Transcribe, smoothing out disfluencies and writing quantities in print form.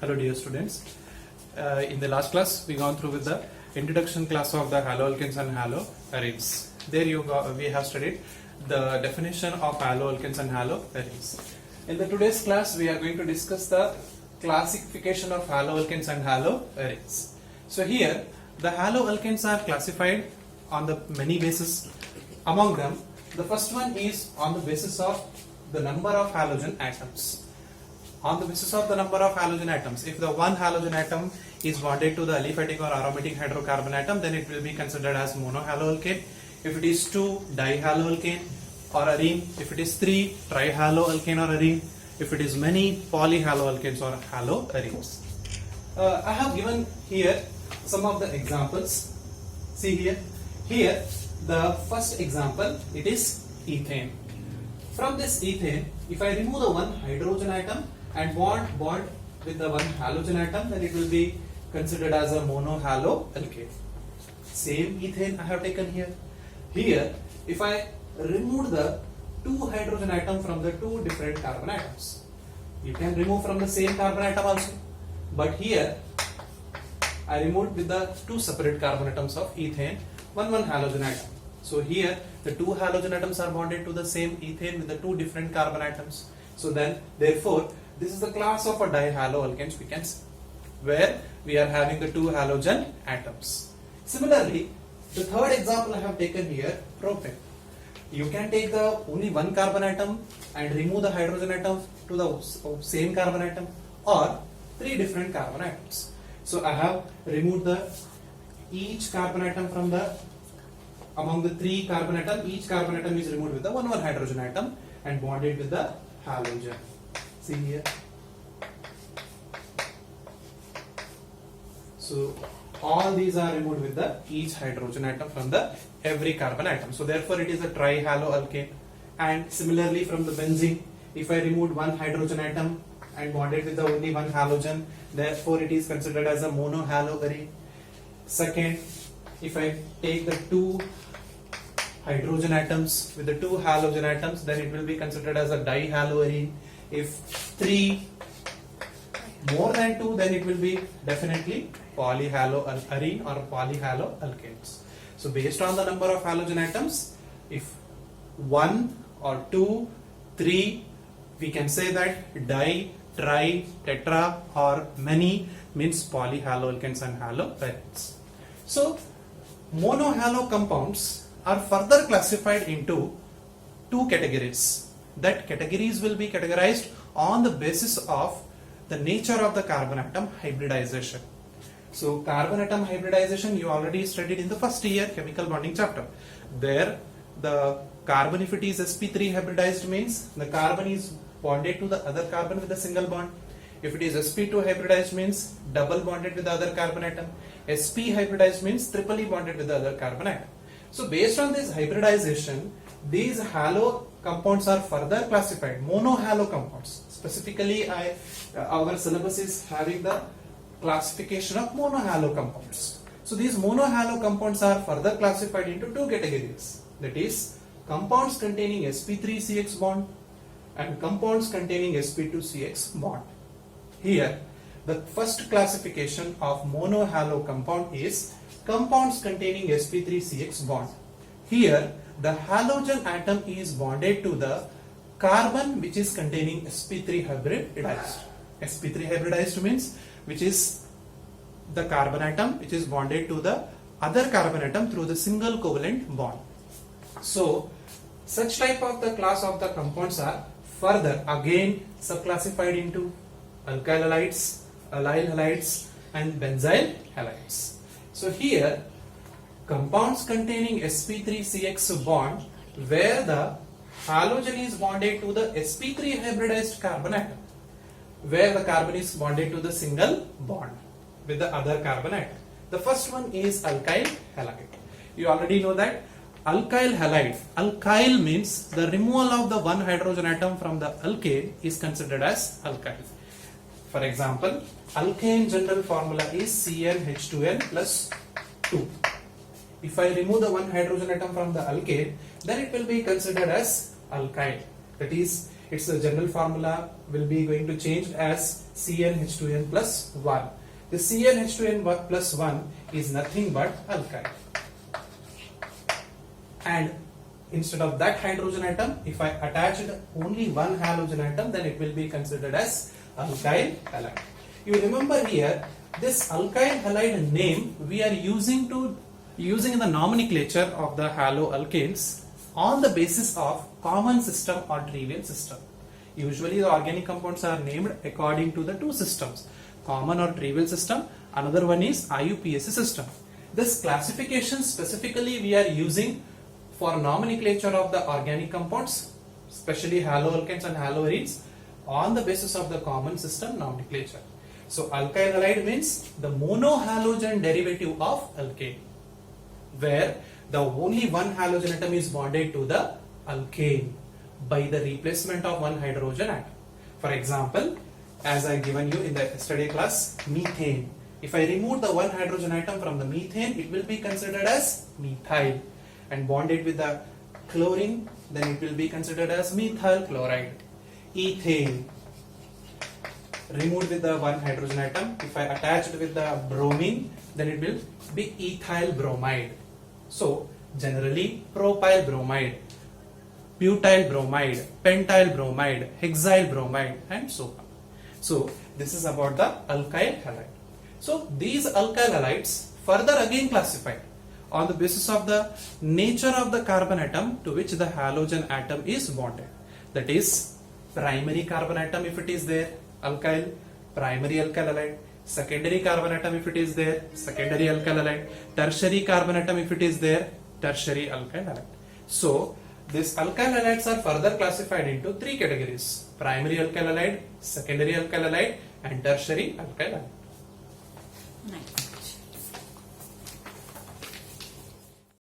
Hello dear students. In the last class we gone through with the introduction class of the haloalkanes and haloarenes. There we have studied the definition of haloalkanes and haloarenes. In the today's class we are going to discuss the classification of haloalkanes and haloarenes. So here the haloalkanes are classified on the many bases. Among them the first one is on the basis of the number of halogen atoms. On the basis of the number of halogen atoms, if the one halogen atom is bonded to the aliphatic or aromatic hydrocarbon atom, then it will be considered as monohaloalkane. If it is 2, dihaloalkane or arene. If it is 3, trihaloalkane or arene. If it is many, polyhaloalkanes or haloarenes. I have given here some of the examples. See here. Here the first example, it is ethane. From this ethane, if I remove the one hydrogen atom and bond with the one halogen atom, then it will be considered as a monohaloalkane. Same ethane I have taken here. Here, if I remove the two hydrogen atom from the two different carbon atoms, you can remove from the same carbon atom also. But here, I removed with the two separate carbon atoms of ethane, one halogen atom. So here, the two halogen atoms are bonded to the same ethane with the two different carbon atoms. So then, therefore, this is the class of a dihaloalkanes we can see, where we are having the two halogen atoms. Similarly, the third example I have taken here, propane. You can take the only one carbon atom and remove the hydrogen atom to the same carbon atom, or three different carbon atoms. So I have removed each carbon atom from among the three carbon atom, each carbon atom is removed with the one hydrogen atom and bonded with the halogen. See here. So all these are removed with the each hydrogen atom from the every carbon atom. So therefore it is a trihaloalkane. And similarly from the benzene, if I removed one hydrogen atom and bonded with the only one halogen, therefore it is considered as a monohaloarene. Second, if I take the two hydrogen atoms with the two halogen atoms, then it will be considered as a dihaloarene. If three more than two, then it will be definitely polyhaloarene or polyhaloalkanes. So based on the number of halogen atoms, if 1 or 2, 3, we can say that di, tri, tetra or many means polyhaloalkanes and haloarenes. So monohalo compounds are further classified into two categories. That categories will be categorized on the basis of the nature of the carbon atom hybridization. So carbon atom hybridization you already studied in the first year chemical bonding chapter. There the carbon, if it is sp3 hybridized, means the carbon is bonded to the other carbon with a single bond. If it is sp2 hybridized, means double bonded with the other carbon atom. sp hybridized means triply bonded with the other carbon atom. So based on this hybridization, these halo compounds are further classified, monohalo compounds. Specifically, our syllabus is having the classification of monohalo compounds. So these monohalo compounds are further classified into two categories. That is, compounds containing sp3-CX bond and compounds containing sp2-CX bond. Here, the first classification of monohalo compound is compounds containing sp3-CX bond. Here, the halogen atom is bonded to the carbon which is containing sp3 hybridized. sp3 hybridized means which is the carbon atom which is bonded to the other carbon atom through the single covalent bond. So such type of the class of the compounds are further again subclassified into alkyl halides, allyl halides and benzyl halides. So here compounds containing sp3-CX bond where the halogen is bonded to the sp3 hybridized carbon atom, where the carbon is bonded to the single bond with the other carbon atom. The first one is alkyl halide. You already know that alkyl halide, alkyl means the removal of the one hydrogen atom from the alkane is considered as alkyl. For example, alkane general formula is CnH2n plus 2. If I remove the one hydrogen atom from the alkane, then it will be considered as alkyl. That is, its general formula will be going to change as CnH2n plus 1. The CnH2n plus 1 is nothing but alkyl. And instead of that hydrogen atom, if I attached only one halogen atom, then it will be considered as alkyl halide. You remember here, this alkyl halide name we are using in the nomenclature of the haloalkanes on the basis of common system or trivial system. Usually the organic compounds are named according to the two systems, common or trivial system. Another one is IUPAC system. This classification specifically we are using for nomenclature of the organic compounds, especially haloalkanes and haloarenes, on the basis of the common system nomenclature. So alkyl halide means the monohalogen derivative of alkane, where the only one halogen atom is bonded to the alkane by the replacement of one hydrogen atom. For example, as I given you in the yesterday class, methane. If I remove the one hydrogen atom from the methane, it will be considered as methyl, and bonded with the chlorine, then it will be considered as methyl chloride. Ethane, removed with the one hydrogen atom, if I attach it with the bromine, then it will be ethyl bromide. So generally propyl bromide, butyl bromide, pentyl bromide, hexyl bromide, and so on. So this is about the alkyl halide. So these alkyl halides further again classified on the basis of the nature of the carbon atom to which the halogen atom is bonded. That is, primary carbon atom if it is there, alkyl, primary alkyl halide. Secondary carbon atom if it is there, secondary alkyl halide. Tertiary carbon atom if it is there, tertiary alkyl halide. So these alkyl halides are further classified into three categories: primary alkyl halide, secondary alkyl halide, and tertiary alkyl halide. Nice.